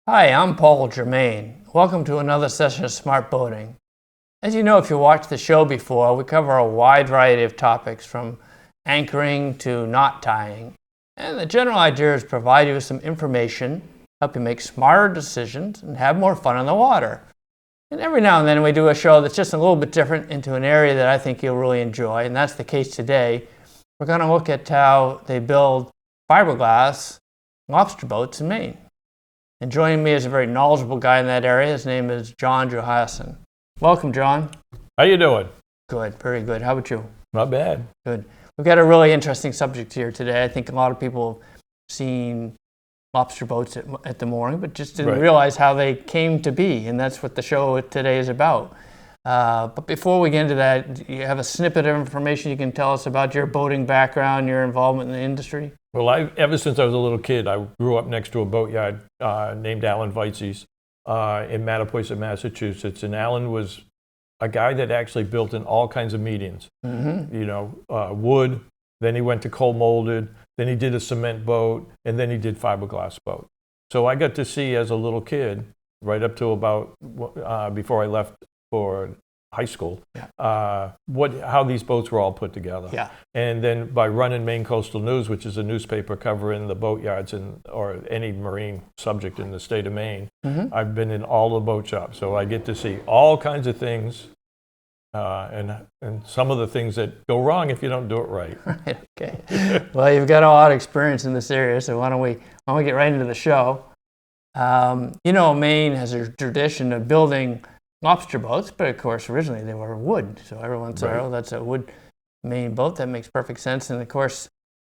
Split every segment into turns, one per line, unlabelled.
Hi, I'm Paul Germain. Welcome to another session of Smart Boating. As you know, if you watched the show before, we cover a wide variety of topics from anchoring to knot tying. And the general idea is provide you with some information, help you make smarter decisions, and have more fun on the water. And every now and then we do a show that's just a little bit different into an area that I think you'll really enjoy, and that's the case today. We're going to look at how they build fiberglass lobster boats in Maine. And joining me is a very knowledgeable guy in that area. His name is John Johansson. Welcome, John.
How you doing?
Good, very good. How about you?
Not bad.
Good. We've got a really interesting subject here today. I think a lot of people have seen lobster boats at the mooring, but just didn't realize how they came to be, and that's what the show today is about. But before we get into that, you have a snippet of information you can tell us about your boating background, your involvement in the industry?
Well, ever since I was a little kid, I grew up next to a boatyard named Alan Veitz's in Mattapoisett, Massachusetts. And Alan was a guy that actually built in all kinds of mediums. Wood, then he went to cold molded, then he did a cement boat, and then he did fiberglass boat. So I got to see as a little kid, right up to about before I left for high school, how these boats were all put together.
Yeah.
And then by running Maine Coastal News, which is a newspaper covering the boatyards or any marine subject in the state of Maine, I've been in all the boat shops. So I get to see all kinds of things and some of the things that go wrong if you don't do it right.
Right, okay. Well, you've got a lot of experience in this area, so why don't we get right into the show. Maine has a tradition of building lobster boats, but of course originally they were wood, so everyone said, oh, that's a wood Maine boat. That makes perfect sense. And of course,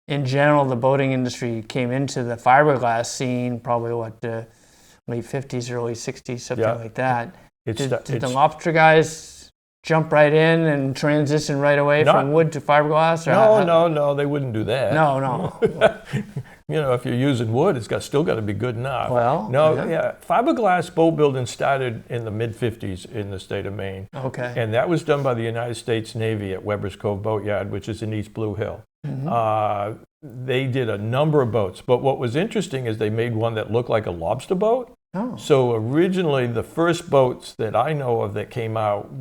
in general, the boating industry came into the fiberglass scene probably late 50s, early 60s, something like that. Did the lobster guys jump right in and transition right away from wood to fiberglass?
No, they wouldn't do that.
No.
If you're using wood, it's still got to be good enough.
Well,
fiberglass boat building started in the mid-50s in the state of Maine.
Okay.
And that was done by the United States Navy at Weber's Cove Boatyard, which is in East Blue Hill. They did a number of boats, but what was interesting is they made one that looked like a lobster boat.
Oh.
So originally, the first boats that I know of that came out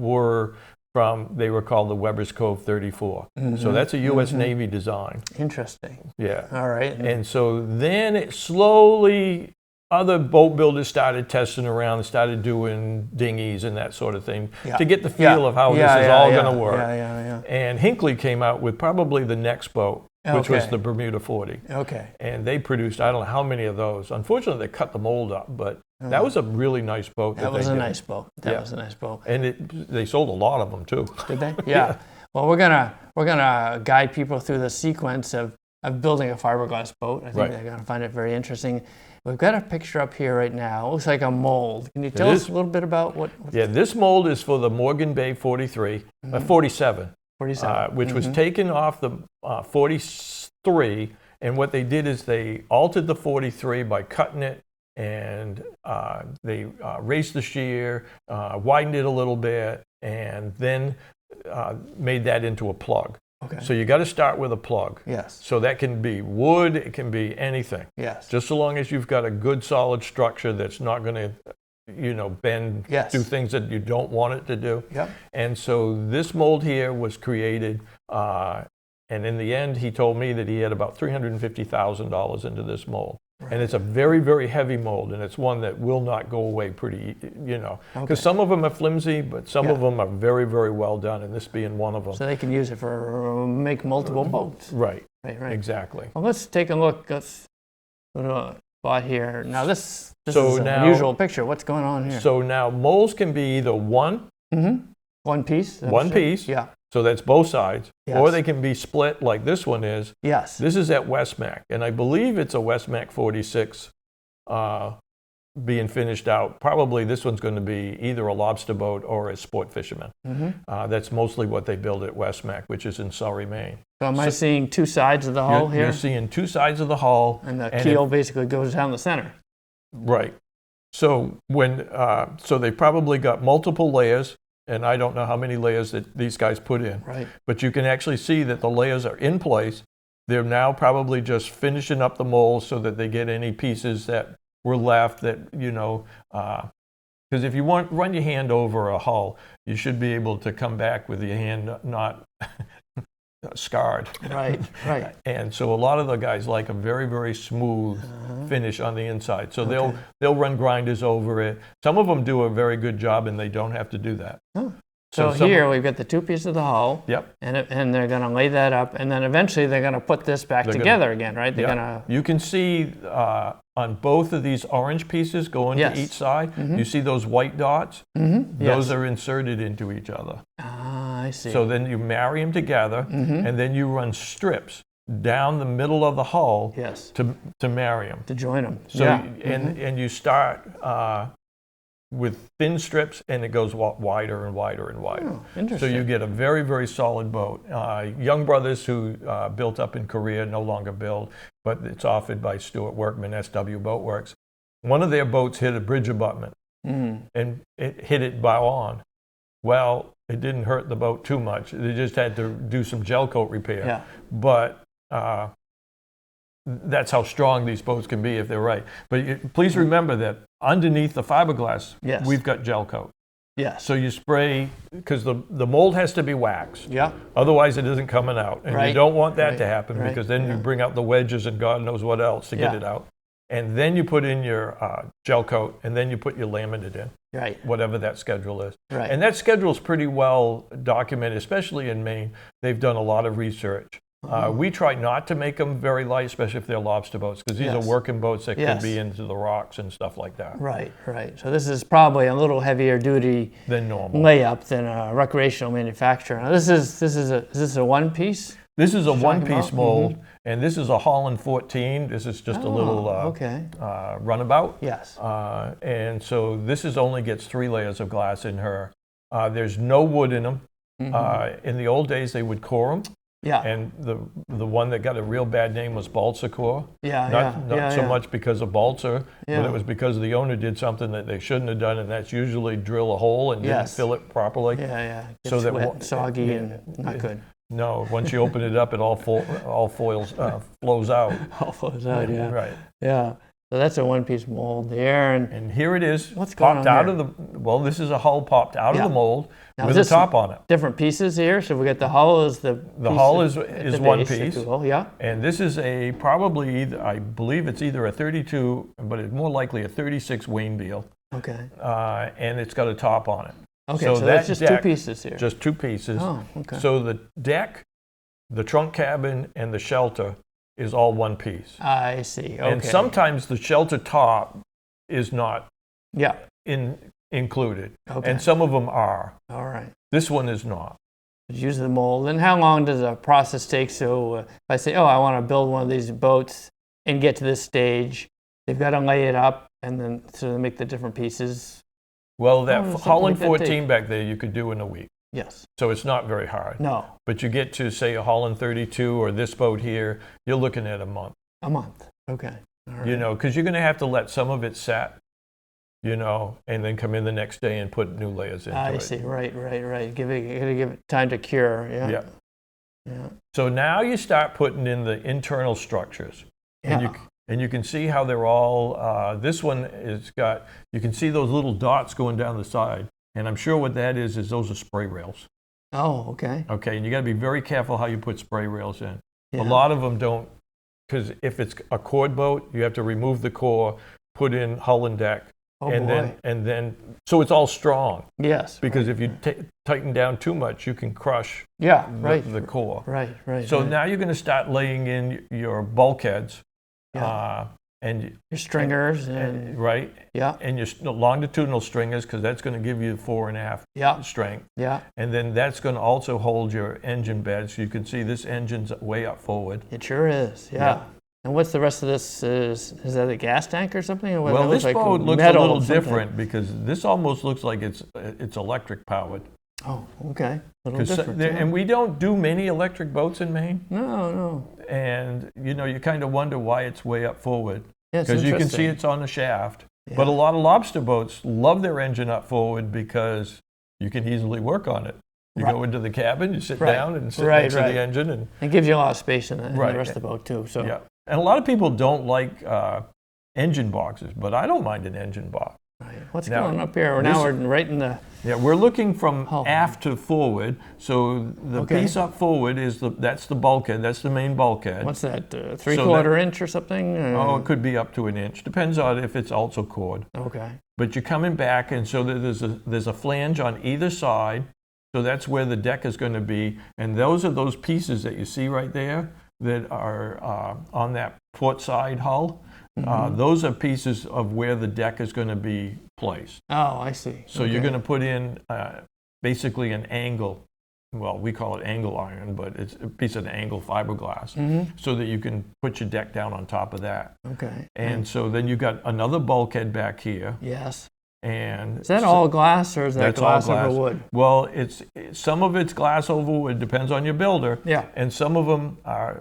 they were called the Weber's Cove 34. So that's a U.S. Navy design.
Interesting.
Yeah.
All right.
And so then it slowly, other boat builders started testing around and started doing dinghies and that sort of thing to get the feel of how this is all going to work. And Hinckley came out with probably the next boat, which was the Bermuda 40.
Okay.
And they produced, I don't know how many of those. Unfortunately, they cut the mold up, but that was a really nice boat.
That was a nice boat. That was a nice boat.
And they sold a lot of them too.
Did they? Yeah. Well, we're gonna guide people through the sequence of building a fiberglass boat. I think they're gonna find it very interesting. We've got a picture up here right now. It looks like a mold. Can you tell us a little bit about what?
This mold is for the Morgan Bay 47, which was taken off the 43. And what they did is they altered the 43 by cutting it, and they raised the shear, widened it a little bit, and then made that into a plug.
Okay.
So you got to start with a plug.
Yes.
So that can be wood, it can be anything.
Yes.
Just so long as you've got a good solid structure that's not going to bend, do things that you don't want it to do.
Yep.
And so this mold here was created, and in the end, he told me that he had about $350,000 into this mold. Right. And it's a very, very heavy mold, and it's one that will not go away because some of them are flimsy, but some of them are very, very well done, and this being one of them.
So they can use it for make multiple boats.
Right.
Right.
Exactly.
Well, let's take a look. Let's go to a spot here. Now this is an unusual picture. What's going on here?
So now molds can be either one
piece.
One piece.
Yeah.
So that's both sides. Yes. Or they can be split like this one is.
Yes.
This is at Westmac, and I believe it's a Westmac 46 being finished out. Probably this one's going to be either a lobster boat or a sport fisherman. That's mostly what they build at Westmac, which is in Surrey, Maine.
So am I seeing two sides of the hull here?
You're seeing two sides of the hull.
And the keel basically goes down the center.
Right. So so they probably got multiple layers. And I don't know how many layers that these guys put in.
Right.
But you can actually see that the layers are in place. They're now probably just finishing up the mold so that they get any pieces that were left that, because if you run your hand over a hull, you should be able to come back with your hand not scarred.
Right, right.
And so a lot of the guys like a very, very smooth finish on the inside. So they'll run grinders over it. Some of them do a very good job, and they don't have to do that.
Oh. So here we've got the two pieces of the hull.
Yep.
And they're going to lay that up, and then eventually they're going to put this back together again, right? They're gonna.
You can see on both of these orange pieces going to each side, you see those white dots? Those are inserted into each other.
Ah, I see.
So then you marry them together, and then you run strips down the middle of the hull to marry them.
To join them.
So and you start with thin strips, and it goes wider and wider and wider.
Oh, interesting.
So you get a very, very solid boat. Young brothers who built up in Korea no longer build, but it's offered by Stuart Workman, SW Boatworks. One of their boats hit a bridge abutment, and it hit it bow on. Well, it didn't hurt the boat too much. They just had to do some gel coat repair.
Yeah.
But that's how strong these boats can be if they're right. But please remember that underneath the fiberglass, we've got gel coat.
Yes.
So you spray, because the mold has to be waxed.
Yeah.
Otherwise it isn't coming out. And you don't want that to happen, because then you bring out the wedges and God knows what else to get it out. And then you put in your gel coat, and then you put your laminate in.
Right.
Whatever that schedule is.
Right.
And that schedule is pretty well documented, especially in Maine. They've done a lot of research. We try not to make them very light, especially if they're lobster boats, because these are working boats that could be into the rocks and stuff like that.
Right, right. So this is probably a little heavier duty
than normal
layup than a recreational manufacturer. Now is this a one piece?
This is a one-piece mold, and this is a Holland 14. This is just a little runabout.
Yes.
And so this only gets 3 layers of glass in her. There's no wood in them. In the old days, they would core them.
Yeah.
And the one that got a real bad name was balsa core.
Yeah,
Not so much because of balsa, but it was because the owner did something that they shouldn't have done, and that's usually drill a hole and didn't fill it properly.
Yeah. Gets wet and soggy and not good.
No, once you open it up, it all flows out.
All flows out, yeah.
Right.
Yeah. So that's a one-piece mold there,
and here it is.
What's going
popped
on
out
here?
of the? Well, this is a hull popped out of the mold with a
is
top on it.
Different pieces here. So we got the hull is the.
The hull is one
base,
piece.
Yeah.
And this is probably either, I believe it's either a 32, but it's more likely a 36 Wainbeal.
Okay.
And it's got a top on it.
Okay. So that's just 2 pieces here.
Just 2 pieces.
Oh, okay.
So the deck, the trunk cabin, and the shelter is all one piece.
I see. Okay.
And sometimes the shelter top is not included.
Okay.
And some of them are.
All right.
This one is not.
Use the mold. And how long does the process take? So if I say, I want to build one of these boats and get to this stage, they've got to lay it up and then so they make the different pieces.
Well, that Holland 14 back there you could do in a week.
Yes.
So it's not very hard.
No.
But you get to, say, a Holland 32 or this boat here, you're looking at a month.
A month. Okay. All right.
Because you're going to have to let some of it set, and then come in the next day and put new layers into it.
I see. Right. Gotta give it time to cure. Yeah.
So now you start putting in the internal structures.
Yeah.
And you can see how they're all, this one you can see those little dots going down the side. And I'm sure what that is those are spray rails.
Oh, okay.
Okay, and you got to be very careful how you put spray rails in.
Yeah.
A lot of them don't, because if it's a cord boat, you have to remove the core, put in hull and deck, and then so it's all strong.
Yes.
Because if you tighten down too much, you can crush the core.
Right.
So now you're going to start laying in your bulkheads. And
your stringers and
and your longitudinal stringers, because that's going to give you 4.5 strength. And then that's going to also hold your engine bed, so you can see this engine's way up forward.
It sure is. Yeah. And what's the rest of this? Is that a gas tank or something? Or
well, this boat looks a little different because this almost looks like it's electric powered.
Oh, okay. A little different.
And we don't do many electric boats in Maine.
No.
And, you kind of wonder why it's way up forward.
Yeah,
because you can see it's on the shaft. Yeah. But a lot of lobster boats love their engine up forward because you can easily work on it. You go into the cabin, you sit down and sit next to the engine. And
it gives you a lot of space in the rest of the boat, too. So.
Yeah. And a lot of people don't like engine boxes, but I don't mind an engine box.
Right. What's
Now,
going up here? Now we're right in the...
Yeah, we're looking from
Oh.
aft to forward. So the
Okay.
piece up forward that's the bulkhead. That's the main bulkhead.
What's that, 3/4 inch or something?
Oh, it could be up to an inch. Depends on if it's also cord.
Okay.
But you're coming back, and so there's a flange on either side. So that's where the deck is going to be. And those are those pieces that you see right there that are on that port side hull. Those are pieces of where the deck is going to be placed.
Oh, I see.
So you're going to put in basically an angle, well, we call it angle iron, but it's a piece of angle fiberglass, so that you can put your deck down on top of that.
Okay.
And so then you've got another bulkhead back here.
Yes.
And
Is that all glass, or is that
that's
glass
all
over wood?
Well, some of it's glass over wood, depends on your builder.
Yeah.
And some of them are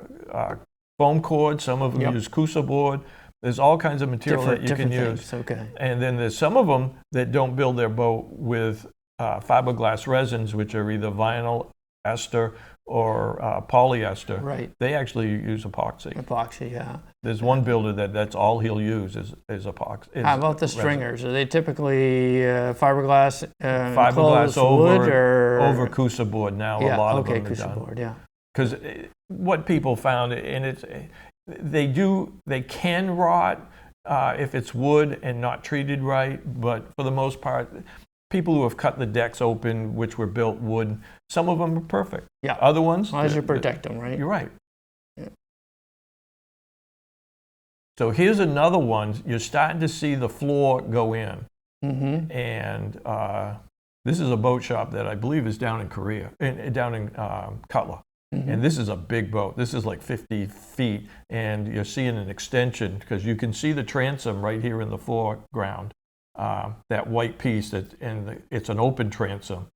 foam cord, some of them use Cusa board. There's all kinds of material that you can use.
Things. Okay.
And then there's some of them that don't build their boat with fiberglass resins, which are either vinyl, ester, or polyester.
Right.
They actually use epoxy.
Epoxy, yeah.
There's one builder that's all he'll use is epoxy.
How about the stringers? Are they typically fiberglass
Fiberglass
wood or
over Cusa board now?
Yeah,
a lot of
okay,
them are
Cusa
done.
board, yeah.
Because what people found, and they can rot if it's wood and not treated right, but for the most part, people who have cut the decks open, which were built wood, some of them are perfect.
Yeah.
Other ones,
As long as you protect them, right?
You're right.
Yeah.
So here's another one. You're starting to see the floor go in, and this is a boat shop that I believe is down in Korea, down in Cutler. And this is a big boat. This is like 50 feet, and you're seeing an extension because you can see the transom right here in the foreground. That white piece, it's an open transom.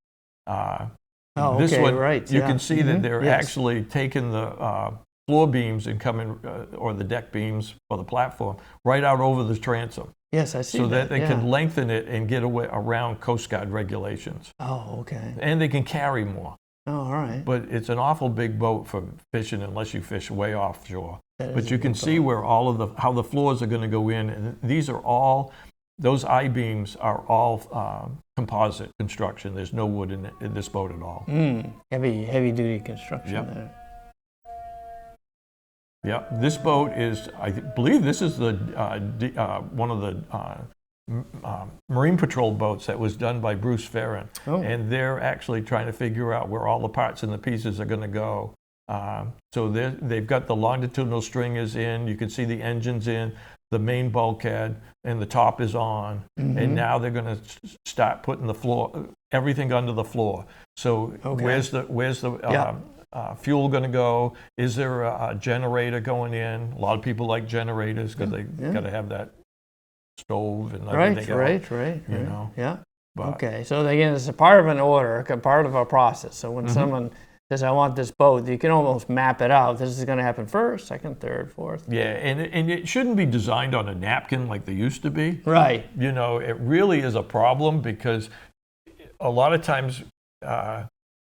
This one,
right.
you can see that they're actually taking the floor beams and coming, or the deck beams for the platform, right out over the transom.
Yes, I see
So that they
yeah.
can lengthen it and get away around Coast Guard regulations.
Oh, okay.
And they can carry more.
Oh, all right.
But it's an awful big boat for fishing unless you fish way offshore.
That
But
is
you
a
can
big
see
boat.
where how the floors are going to go in. And these are all, those I-beams are all composite construction. There's no wood in this boat at all.
Heavy duty construction
Yep.
there.
Yeah, this boat is, I believe this is the one of the Marine Patrol boats that was done by Bruce Ferrin.
Oh.
And they're actually trying to figure out where all the parts and the pieces are going to go. So they've got the longitudinal stringers in, you can see the engines in, the main bulkhead, and the top is on. And now they're going to start putting everything under the floor. So where's the fuel going to go? Is there a generator going in? A lot of people like generators because they got to have that stove and everything else.
Right.
You know.
Yeah.
But,
Okay. So again, it's a part of an order, a part of a process. So when someone says, "I want this boat," you can almost map it out. This is going to happen first, second, third, fourth.
Yeah, and it shouldn't be designed on a napkin like they used to be.
Right.
You know, it really is a problem because a lot of times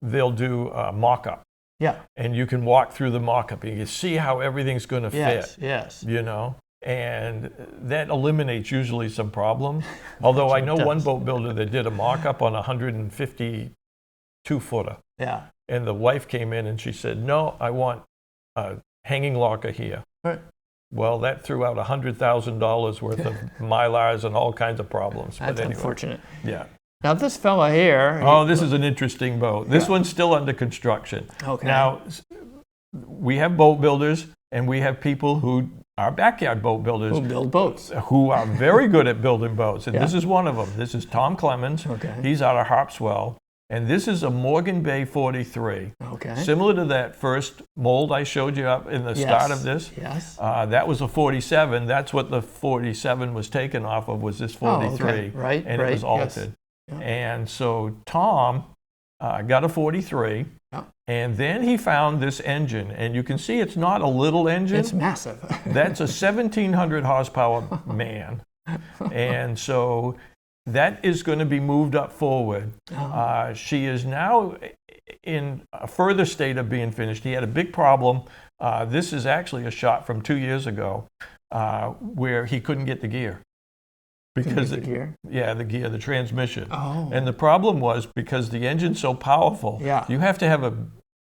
they'll do a mock-up.
Yeah.
And you can walk through the mock-up and you can see how everything's going to fit.
Yes.
You know, and that eliminates usually some problems. Although I know one boat builder that did a mock-up on a 152-footer.
Yeah.
And the wife came in and she said, "No, I want a hanging locker here."
Right.
Well, that threw out $100,000 worth of mylars and all kinds of problems.
That's
but anyway,
unfortunate.
Yeah.
Now this fella here.
Oh, this is an interesting boat. This one's still under construction.
Okay.
Now, we have boat builders and we have people who are backyard boat builders
Who build boats.
who are very good at building boats. And
Yeah.
this is one of them. This is Tom Clemens.
Okay.
He's out of Harpswell. And this is a Morgan Bay 43.
Okay.
Similar to that first mold I showed you up in the start of this.
Yes.
That was a 47. That's what the 47 was taken off of, was this 43.
okay. Right,
And it was
yes.
altered.
Yeah.
And so Tom got a 43.
Yeah.
And then he found this engine. And you can see it's not a little engine.
It's massive.
That's a 1,700 horsepower man. And so that is going to be moved up forward. She is now in a further state of being finished. He had a big problem This is actually a shot from 2 years ago where he couldn't get the gear. Because
the gear?
Yeah, the gear, the transmission.
Oh.
And the problem was because the engine's so powerful,
Yeah.
you have to have a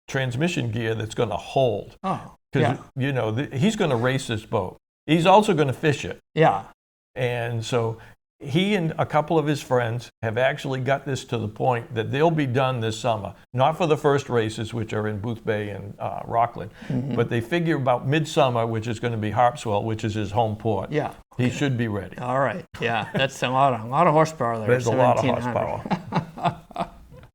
transmission gear that's going to hold.
Oh.
Because, he's going to race this boat. He's also going to fish it.
Yeah.
And so he and a couple of his friends have actually got this to the point that they'll be done this summer. Not for the first races, which are in Booth Bay and Rockland, but they figure about midsummer, which is going to be Harpswell, which is his home port.
Yeah.
He should be ready.
All right. Yeah, that's a lot of horsepower there.
There's a lot of
1700.
horsepower.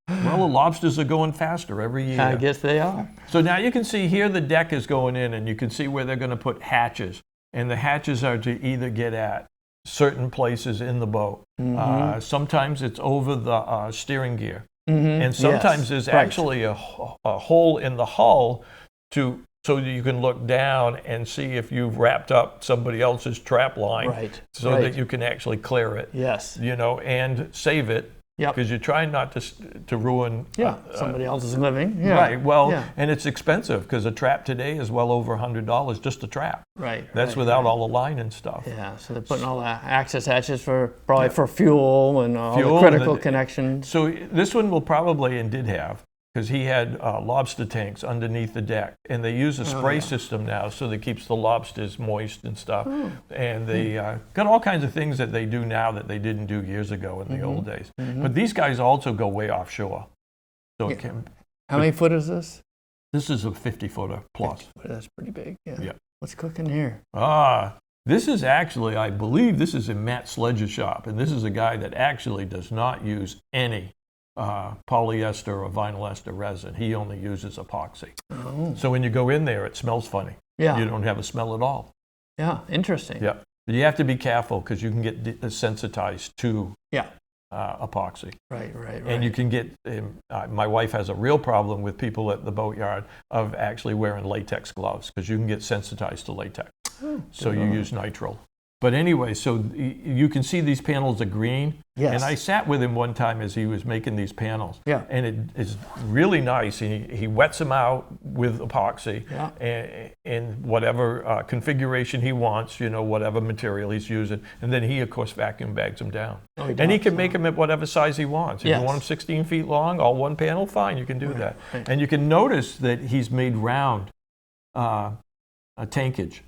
Well, the Lobsters are going faster every year.
I guess they are.
So now you can see here the deck is going in, and you can see where they're going to put hatches. And the hatches are to either get at certain places in the boat. Sometimes it's over the steering gear. And sometimes there's actually a hole in the hull so that you can look down and see if you've wrapped up somebody else's trap line so that you can actually clear it.
Yes.
And save it. Because you're trying not to ruin
somebody else's living. Yeah.
Right. Well, and it's expensive because a trap today is well over $100 just a trap.
Right.
That's without all the line and stuff.
Yeah. So they're putting all the access hatches for fuel and all the critical connections.
So this one will probably and did have, because he had lobster tanks underneath the deck, and they use a spray system now so that keeps the lobsters moist and stuff. And they got all kinds of things that they do now that they didn't do years ago in the old days. But these guys also go way offshore. So it can.
How many foot is this?
This is a 50-footer plus.
50 that's pretty big.
Yeah.
What's cooking here?
This is actually, I believe this is in Matt Sledge's shop, and this is a guy that actually does not use any polyester or vinyl ester resin. He only uses epoxy. So when you go in there, it smells funny.
Yeah.
You don't have a smell at all.
Yeah, interesting.
Yeah. But you have to be careful because you can get desensitized to epoxy.
Right.
And you can get, my wife has a real problem with people at the boatyard of actually wearing latex gloves because you can get sensitized to latex. So you use nitrile. But anyway, so you can see these panels are green.
Yes.
And I sat with him one time as he was making these panels.
Yeah.
And it is really nice. He wets them out with epoxy and whatever configuration he wants, whatever material he's using. And then he, of course, vacuum bags them down. And he can make them at whatever size he wants. If you want them 16 feet long, all one panel, fine, you can do that. Right. And you can notice that he's made round a tankage.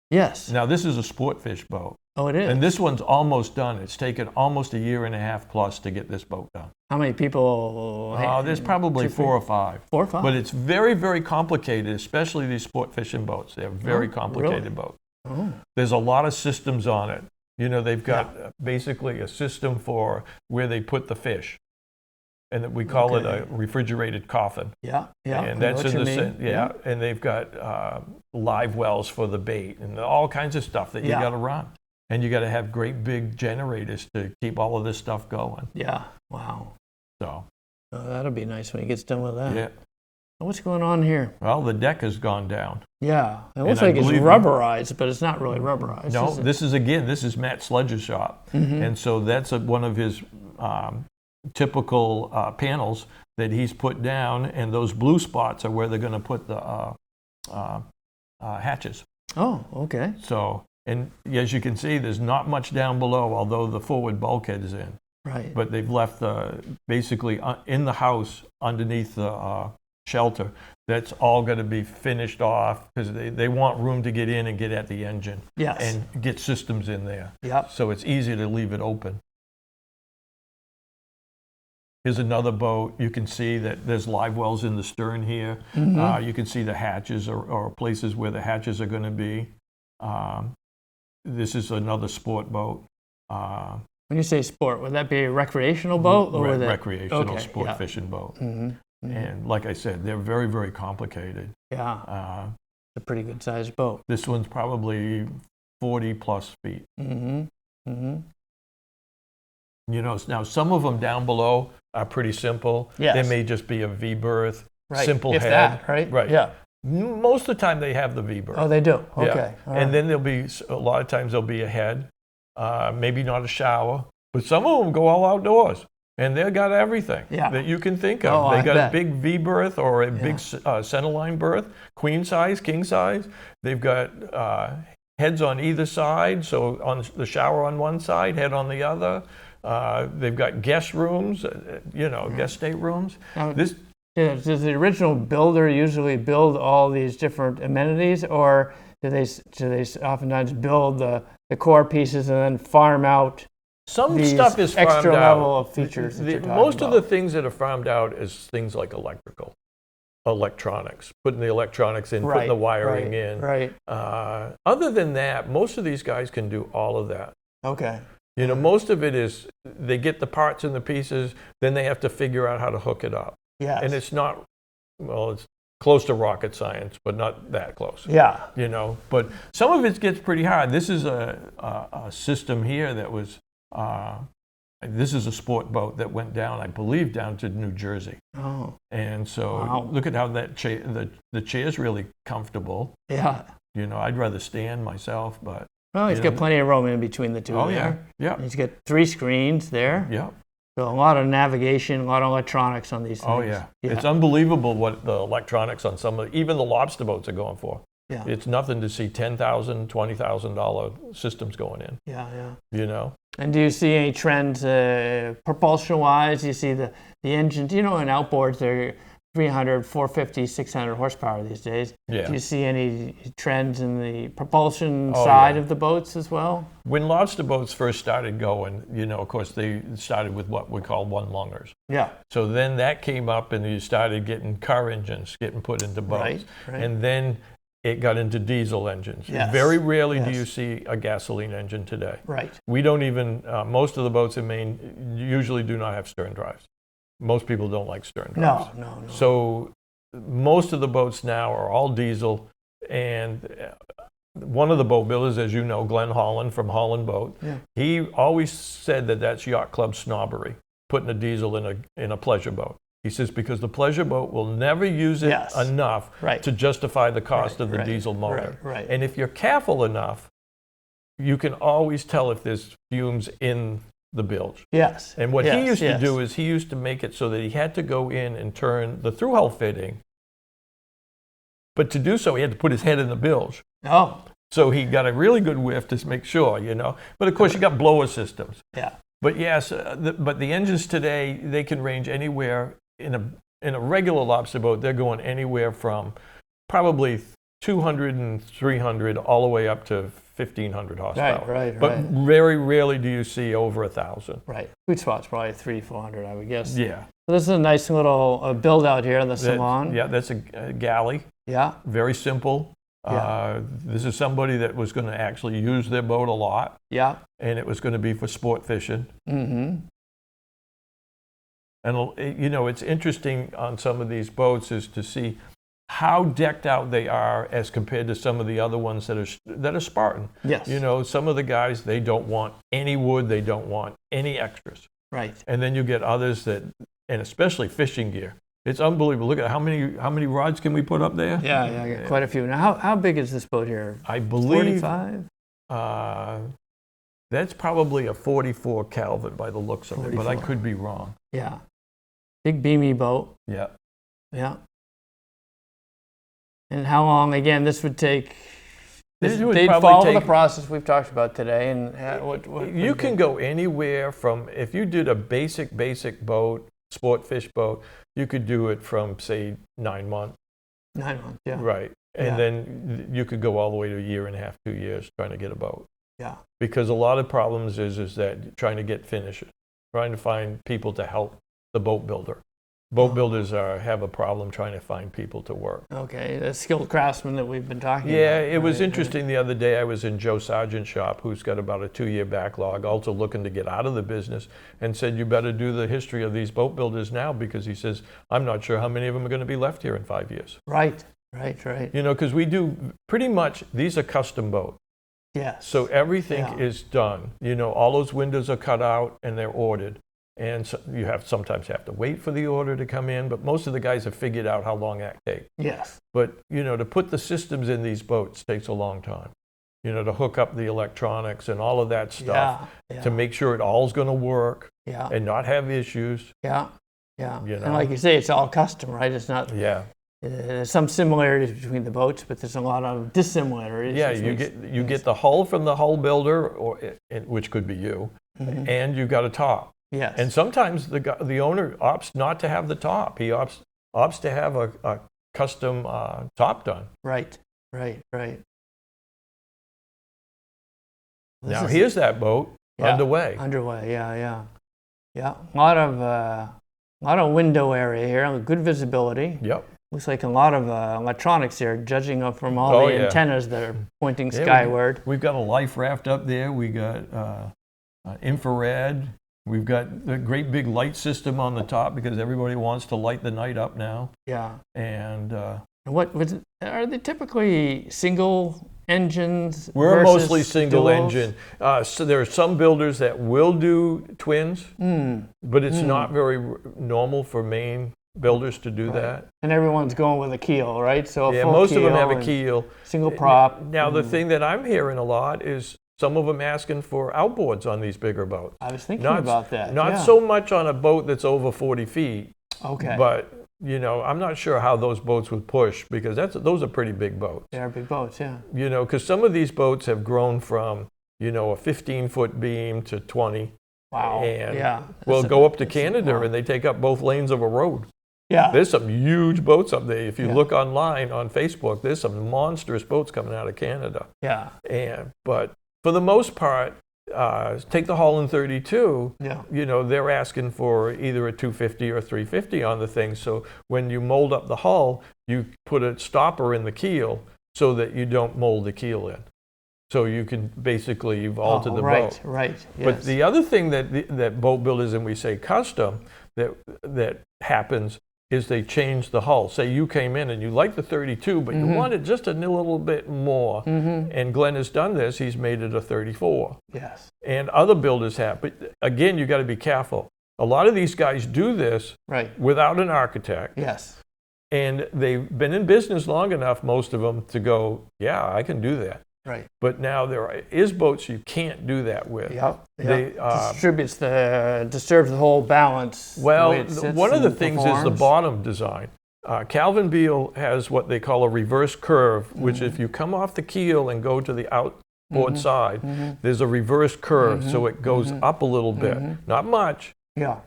Yes.
Now, this is a sport fish boat.
Oh, it is?
And this one's almost done. It's taken almost a year and a half plus to get this boat done.
How many people?
There's probably 4 or 5.
4 or 5?
But it's very, very complicated, especially these sport fishing boats. They're very complicated boats. There's a lot of systems on it. They've got basically a system for where they put the fish. And we call it a refrigerated coffin.
Yeah.
And that's in the and they've got live wells for the bait and all kinds of stuff that you got to run. And you got to have great big generators to keep all of this stuff going.
Yeah. Wow.
So.
That'll be nice when he gets done with that.
Yeah.
What's going on here?
Well, the deck has gone down.
Yeah. It looks like it's rubberized, but it's not really rubberized.
No, this is Matt Sledge's shop. And so that's one of his typical panels that he's put down, and those blue spots are where they're going to put the hatches.
Oh, okay.
So, and as you can see, there's not much down below, although the forward bulkhead is in.
Right.
But they've left basically in the house underneath the shelter. That's all going to be finished off because they want room to get in and get at the engine.
Yes.
And get systems in there.
Yep.
So it's easy to leave it open. Here's another boat. You can see that there's live wells in the stern here. You can see the hatches or places where the hatches are going to be. This is another sport boat.
When you say sport, would that be a recreational boat? Or
recreational sport fishing boat. And like I said, they're very, very complicated.
Yeah. It's a pretty good sized boat.
This one's probably 40 plus feet. Now some of them down below are pretty simple.
Yes.
They may just be a V-berth, simple
if
head.
That, right?
Right.
Yeah.
Most of the time they have the V-berth.
Oh, they do? Okay.
Yeah.
All
and
right.
then a lot of times there'll be a head, maybe not a shower, but some of them go all outdoors. And they've got everything that you can think of.
Oh,
They
I
got
bet.
a big V berth or a big centerline berth, queen size, king size. They've got heads on either side, so on the shower on one side, head on the other. They've got guest rooms, guest state rooms.
Now, does the original builder usually build all these different amenities, or do they oftentimes build the core pieces and then farm out
Some
these
stuff is farmed
extra
out.
level of features that you're talking
Most of the
about?
things that are farmed out is things like electronics, putting the electronics in, putting the wiring in.
Right.
Other than that, most of these guys can do all of that.
Okay.
Most of it is they get the parts and the pieces, then they have to figure out how to hook it up.
Yes.
And it's not, it's close to rocket science, but not that close.
Yeah.
But some of it gets pretty hard. This is a system here that was, this is a sport boat that went down, I believe, down to New Jersey.
Oh.
And so look at how that the chair's really comfortable.
Yeah.
I'd rather stand myself, but.
Well, he's got plenty of room in between the two.
Oh,
there.
yeah.
He's got 3 screens there.
Yeah.
So a lot of navigation, a lot of electronics on these things.
Oh, yeah. It's unbelievable what the electronics on even the lobster boats are going for.
Yeah.
It's nothing to see $10,000, $20,000 systems going in.
Yeah. And do you see any trends propulsion-wise? Do you see the engines? In outboards, they're 300, 450, 600 horsepower these days.
Yeah.
Do you see any trends in the propulsion side of the boats as well?
When lobster boats first started going, of course, they started with what we call one-lungers.
Yeah.
So then that came up and you started getting car engines getting put into boats.
Right.
And then it got into diesel engines.
Yes.
Very rarely do you see a gasoline engine today.
Right.
We don't even, most of the boats in Maine usually do not have stern drives. Most people don't like stern drives.
No.
So most of the boats now are all diesel. And one of the boat builders, as you know, Glenn Holland from Holland Boat, he always said that that's yacht club snobbery, putting a diesel in a pleasure boat. He says because the pleasure boat will never use it enough to justify the cost of the diesel motor.
Right.
And if you're careful enough, you can always tell if there's fumes in the bilge.
Yes.
And what he used to do is he used to make it so that he had to go in and turn the through-hull fitting. But to do so, he had to put his head in the bilge.
Oh.
So he got a really good whiff to make sure, But of course, you got blower systems.
Yeah.
But yes, but the engines today, they can range anywhere in a regular lobster boat. They're going anywhere from probably 200 and 300 all the way up to 1,500 horsepower.
Right.
But very rarely do you see over 1,000.
Right. Sweet spot's probably 300-400, I would guess.
Yeah.
So this is a nice little build out here in the salon.
That's a galley.
Yeah.
Very simple.
Yeah.
This is somebody that was going to actually use their boat a lot.
Yeah.
And it was going to be for sport fishing.
Mm-hmm.
And, it's interesting on some of these boats is to see how decked out they are as compared to some of the other ones that are Spartan.
Yes.
Some of the guys, they don't want any wood. They don't want any extras.
Right.
And then you get others that, and especially fishing gear. It's unbelievable. Look at how many rods can we put up there?
Yeah, I got quite a few. Now, how big is this boat here?
I believe
45?
That's probably a 44 Calvin by the looks of it, but I could be wrong.
Yeah. Big beamy boat.
Yeah.
Yeah. And how long, again, this would take?
This would
they'd
probably
follow
take,
the process we've talked about today. And what
you can go anywhere from, if you did a basic boat, sport fish boat, you could do it from, say, 9 months.
9 months, yeah.
Right. And then you could go all the way to a year and a half, 2 years trying to get a boat.
Yeah.
Because a lot of problems is that trying to get finishes, trying to find people to help the boat builder. Boat builders have a problem trying to find people to work.
Okay, the skilled craftsmen that we've been talking about.
Yeah, it was interesting the other day. I was in Joe Sargent's shop, who's got about a 2-year backlog, also looking to get out of the business, and said, you better do the history of these boat builders now, because he says, I'm not sure how many of them are going to be left here in 5 years.
Right.
Because we do pretty much, these are custom boats.
Yes.
So everything is done. All those windows are cut out and they're ordered. And so you sometimes have to wait for the order to come in, but most of the guys have figured out how long that takes.
Yes.
But, to put the systems in these boats takes a long time. To hook up the electronics and all of that stuff to make sure it all's going to work.
Yeah.
and not have issues.
Yeah. Yeah.
You know?
And like you say, it's all custom, right? It's not.
Yeah.
There's some similarities between the boats, but there's a lot of dissimilarities.
Yeah, you get the hull from the hull builder, which could be you, and you got a top.
Yes.
And sometimes the owner opts not to have the top. He opts to have a custom top done.
Right.
Now here's that boat underway.
Underway, yeah. A lot of window area here, good visibility.
Yep.
Looks like a lot of electronics here, judging up from all the antennas that are pointing skyward.
We've got a life raft up there. We got infrared. We've got the great big light system on the top because everybody wants to light the night up now.
Yeah.
And
what are they typically single engines?
We're
versus
mostly single
duals?
engine. So there are some builders that will do twins, but it's not very normal for Maine builders to do that.
And everyone's going with a keel, right? So a full
most of them
keel
have a keel.
Single prop.
Now the thing that I'm hearing a lot is some of them asking for outboards on these bigger boats.
I was thinking about that.
Not so much on a boat that's over 40 feet.
Okay.
But I'm not sure how those boats would push because those are pretty big boats.
They are big boats, yeah.
Because some of these boats have grown from a 15-foot beam to 20.
Wow.
And go up to Canada and they take up both lanes of a road.
Yeah.
There's some huge boats up there. If you look online on Facebook, there's some monstrous boats coming out of Canada.
Yeah.
But for the most part, take the Holland 32.
Yeah.
They're asking for either a 250 or 350 on the thing. So when you mold up the hull, you put a stopper in the keel so that you don't mold the keel in. So you can basically alter the boat.
Right. Yes.
But the other thing that boat builders, and we say custom, that happens is they change the hull. Say you came in and you like the 32, but you wanted just a little bit more. And Glenn has done this. He's made it a 34.
Yes.
And other builders have. But again, you got to be careful. A lot of these guys do this without an architect.
Yes.
And they've been in business long enough, most of them, to go, yeah, I can do that.
Right.
But now there is boats you can't do that with.
Yep. Disturbs the whole balance.
Well, one of the things is the bottom design. Calvin Beal has what they call a reverse curve, which if you come off the keel and go to the outboard side, there's a reverse curve, so it goes up a little bit. Not much.
Yeah.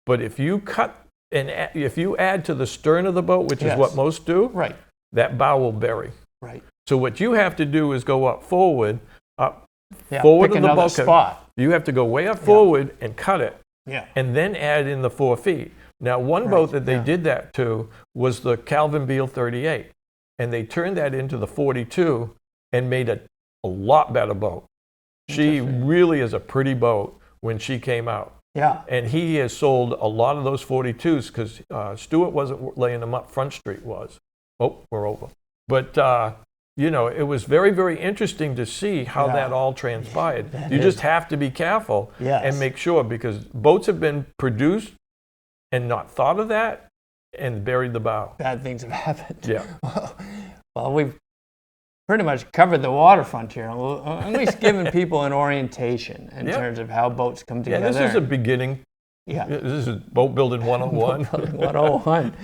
But if you cut and if you add to the stern of the boat, which is what most do, that bow will bury.
Right.
So what you have to do is go up forward of the bulkhead.
Spot.
You have to go way up forward and cut it.
Yeah.
And then add in the 4 feet. Now, one boat that they did that to was the Calvin Beal 38. And they turned that into the 42 and made a lot better boat. She really is a pretty boat when she came out.
Yeah.
And he has sold a lot of those 42s because Stewart wasn't laying them up, Front Street was. Oh, we're over. But it was very, very interesting to see how that all transpired. You just have to be careful and make sure because boats have been produced and not thought of that and buried the bow.
Bad things have happened.
Yeah.
Well, we've pretty much covered the waterfront here. At least giving people an orientation in terms of how boats come together.
Yeah, this is a beginning.
Yeah.
This is boat building 101.
101.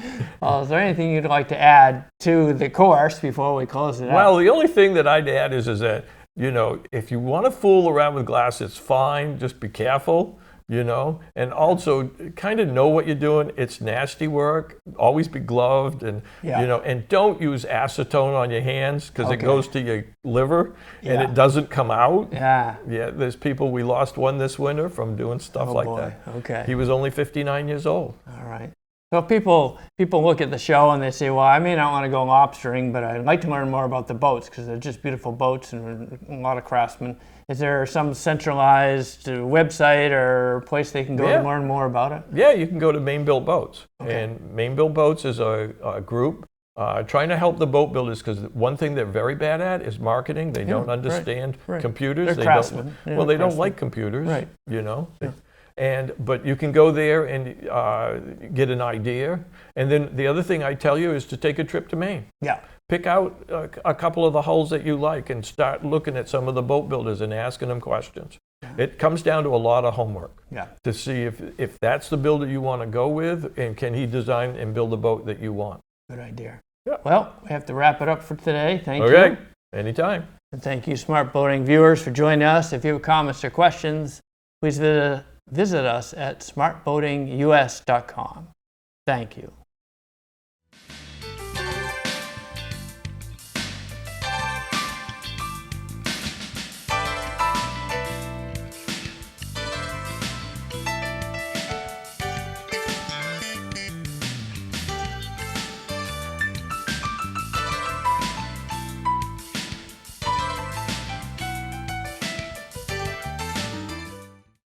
Is there anything you'd like to add to the course before we close it out?
Well, the only thing that I'd add is that, if you want to fool around with glass, it's fine. Just be careful, and also kind of know what you're doing. It's nasty work. Always be gloved and, and don't use acetone on your hands because it goes to your liver and it doesn't come out.
Yeah.
Yeah, there's people, we lost one this winter from doing stuff like that.
Okay.
He was only 59 years old.
All right. So if people look at the show and they say, well, I may not want to go lobstering, but I'd like to learn more about the boats because they're just beautiful boats and a lot of craftsmen. Is there some centralized website or place they can go to learn more about it?
Yeah, you can go to Maine Built Boats. Okay. And Maine Built Boats is a group trying to help the boat builders because one thing they're very bad at is marketing. They don't understand computers.
They're craftsmen.
They don't like computers, But you can go there and get an idea. And then the other thing I tell you is to take a trip to Maine.
Yeah.
Pick out a couple of the hulls that you like and start looking at some of the boat builders and asking them questions. It comes down to a lot of homework
Yeah.
to see if that's the builder you want to go with, and can he design and build a boat that you want.
Good idea.
Yeah.
Well, we have to wrap it up for today. Thank you.
Okay, anytime.
And thank you, Smart Boating viewers, for joining us. If you have comments or questions, please visit us at smartboatingus.com. Thank you.